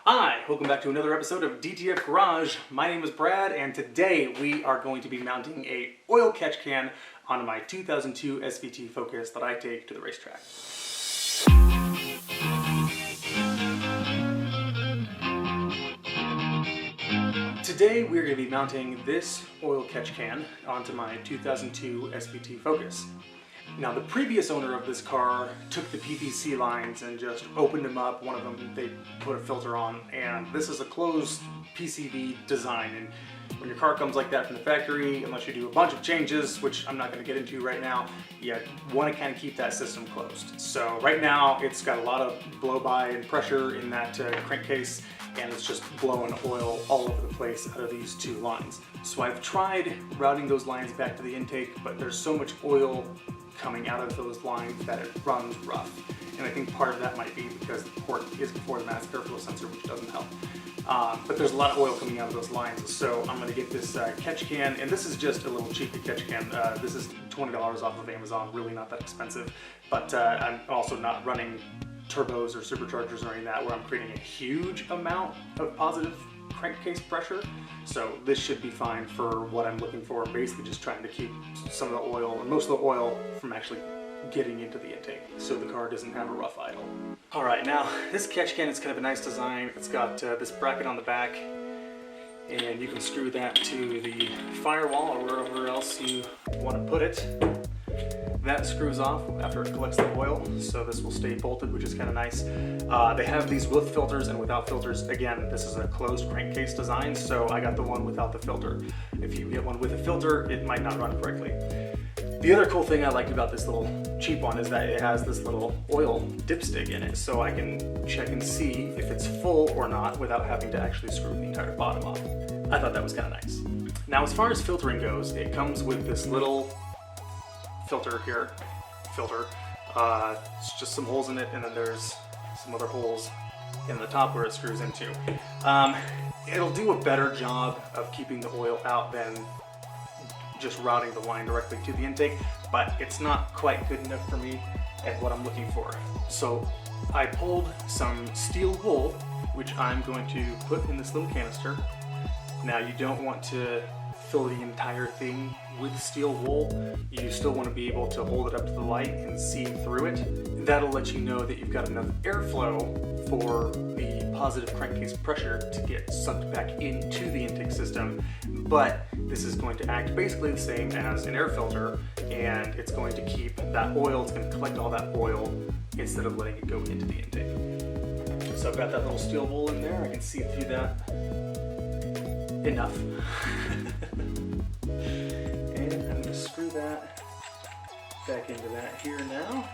Hi, welcome back to another episode of DTF Garage. My name is Brad, and today we are going to be mounting a oil catch can onto my 2002 SVT Focus that I take to the racetrack. Today we're going to be mounting this oil catch can onto my 2002 SVT Focus. Now, the previous owner of this car took the PVC lines and just opened them up. One of them they put a filter on, and this is a closed PCV design. And when your car comes like that from the factory, unless you do a bunch of changes, which I'm not going to get into right now, you want to kind of keep that system closed. So right now it's got a lot of blow-by and pressure in that crankcase, and it's just blowing oil all over the place out of these two lines. So I've tried routing those lines back to the intake, but there's so much oil coming out of those lines that it runs rough. And I think part of that might be because the port is before the mass airflow sensor, which doesn't help. But there's a lot of oil coming out of those lines. So I'm going to get this catch can, and this is just a little cheapy catch can. This is $20 off of Amazon, really not that expensive. But I'm also not running turbos or superchargers or any of that where I'm creating a huge amount of positive crankcase pressure. So this should be fine for what I'm looking for. Basically just trying to keep some of the oil, and most of the oil, from actually getting into the intake so the car doesn't have a rough idle. Alright, now this catch can is kind of a nice design. It's got this bracket on the back, and you can screw that to the firewall or wherever else you want to put it. That screws off after it collects the oil, so this will stay bolted, which is kind of nice. They have these with filters and without filters. Again, this is a closed crankcase design, so I got the one without the filter. If you get one with a filter, it might not run correctly. The other cool thing I liked about this little cheap one is that it has this little oil dipstick in it, so I can check and see if it's full or not without having to actually screw the entire bottom off. I thought that was kind of nice. Now, as far as filtering goes, it comes with this little filter here. It's just some holes in it, and then there's some other holes in the top where it screws into. It'll do a better job of keeping the oil out than just routing the line directly to the intake, but it's not quite good enough for me at what I'm looking for. So I pulled some steel wool, which I'm going to put in this little canister. Now, you don't want to fill the entire thing with steel wool. You still want to be able to hold it up to the light and see through it. That'll let you know that you've got enough airflow for the positive crankcase pressure to get sucked back into the intake system. But this is going to act basically the same as an air filter, and it's going to keep that oil, it's going to collect all that oil instead of letting it go into the intake. So I've got that little steel wool in there. I can see through that enough. And I'm going to screw that back into that here now.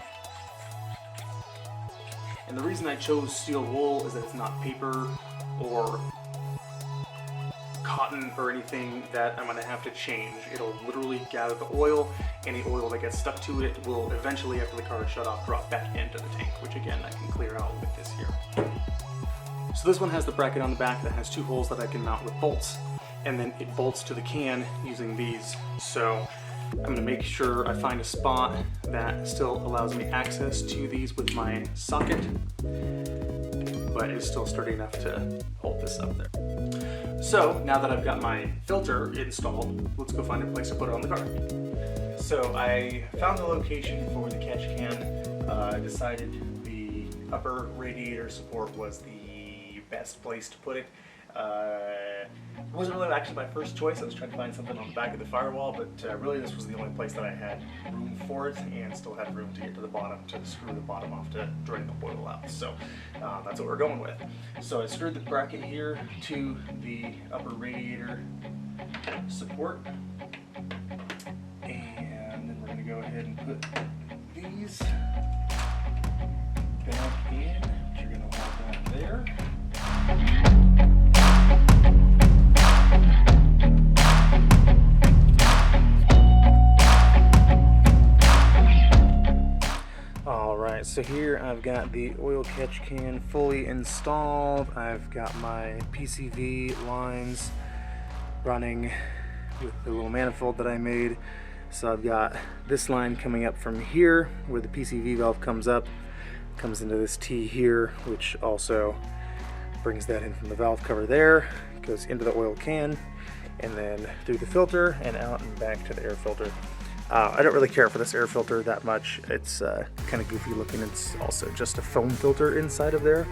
And the reason I chose steel wool is that it's not paper or cotton or anything that I'm going to have to change. It'll literally gather the oil. Any oil that gets stuck to it will eventually, after the car is shut off, drop back into the tank, which again I can clear out with this here. So this one has the bracket on the back that has two holes that I can mount with bolts, and then it bolts to the can using these. So I'm going to make sure I find a spot that still allows me access to these with my socket, but is still sturdy enough to hold this up there. So now that I've got my filter installed, let's go find a place to put it on the car. So I found the location for the catch can. I decided the upper radiator support was the best place to put it. It wasn't really actually my first choice. I was trying to find something on the back of the firewall, but really this was the only place that I had room for it, and still had room to get to the bottom to screw the bottom off to drain the oil out. So that's what we're going with. So I screwed the bracket here to the upper radiator support, and then we're going to go ahead and put these back in. You're going to want that there. Alright, so here I've got the oil catch can fully installed. I've got my PCV lines running with the little manifold that I made. So I've got this line coming up from here where the PCV valve comes up, comes into this T here, which also brings that in from the valve cover there, goes into the oil can, and then through the filter and out and back to the air filter. I don't really care for this air filter that much. It's kind of goofy looking. It's also just a foam filter inside of there.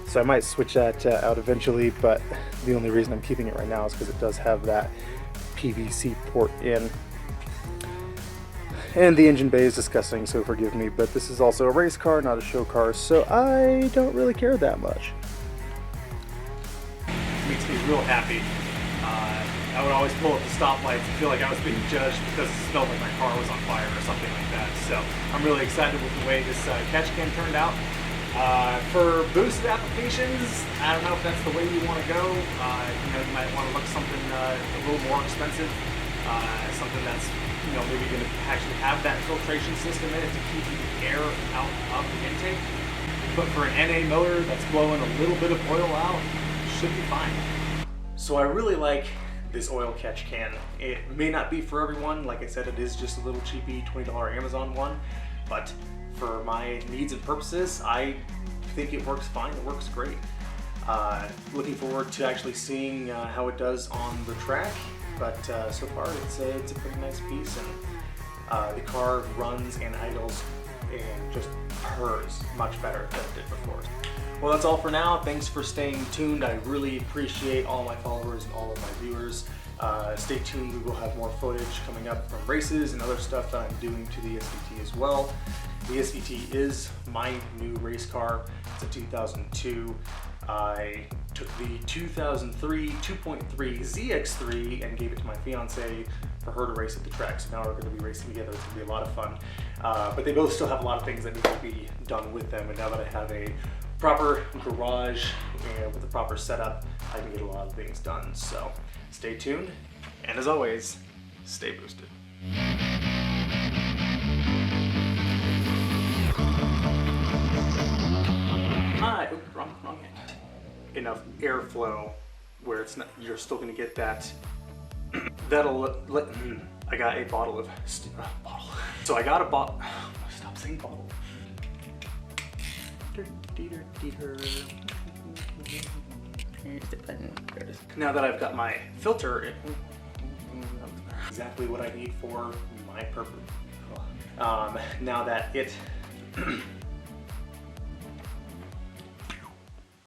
So I might switch that out eventually, but the only reason I'm keeping it right now is because it does have that PVC port in. And the engine bay is disgusting, so forgive me, but this is also a race car, not a show car, so I don't really care that much. Makes me real happy. I would always pull up the stoplights and feel like I was being judged because it smelled like my car was on fire or something like that. So I'm really excited with the way this catch can turned out. For boosted applications, I don't know if that's the way you want to go. You might want to look something a little more expensive, something that's maybe going to actually have that filtration system in it to keep the air out of the intake. But for an NA motor that's blowing a little bit of oil out, should be fine. So I really like this oil catch can. It may not be for everyone. Like I said, it is just a little cheapy $20 Amazon one, but for my needs and purposes, I think it works fine. It works great. Looking forward to actually seeing how it does on the track, but so far it's a pretty nice piece, and the car runs and idles and just purrs much better than it did before. Well, that's all for now. Thanks for staying tuned. I really appreciate all my followers and all of my viewers. Stay tuned. We will have more footage coming up from races and other stuff that I'm doing to the SVT as well. The SVT is my new race car. It's a 2002. I took the 2003 2.3 ZX3 and gave it to my fiance for her to race at the track. So now we're going to be racing together. It's going to be a lot of fun. But they both still have a lot of things that need to be done with them. And now that I have a proper garage and with the proper setup, I can get a lot of things done. So stay tuned. And as always, stay boosted. Wrong hand. Enough airflow where it's not, you're still going to get that. I got a bottle of bottle. So I got a bottle. Stop saying bottle. Now that I've got my filter, exactly what I need for my purpose. Now that it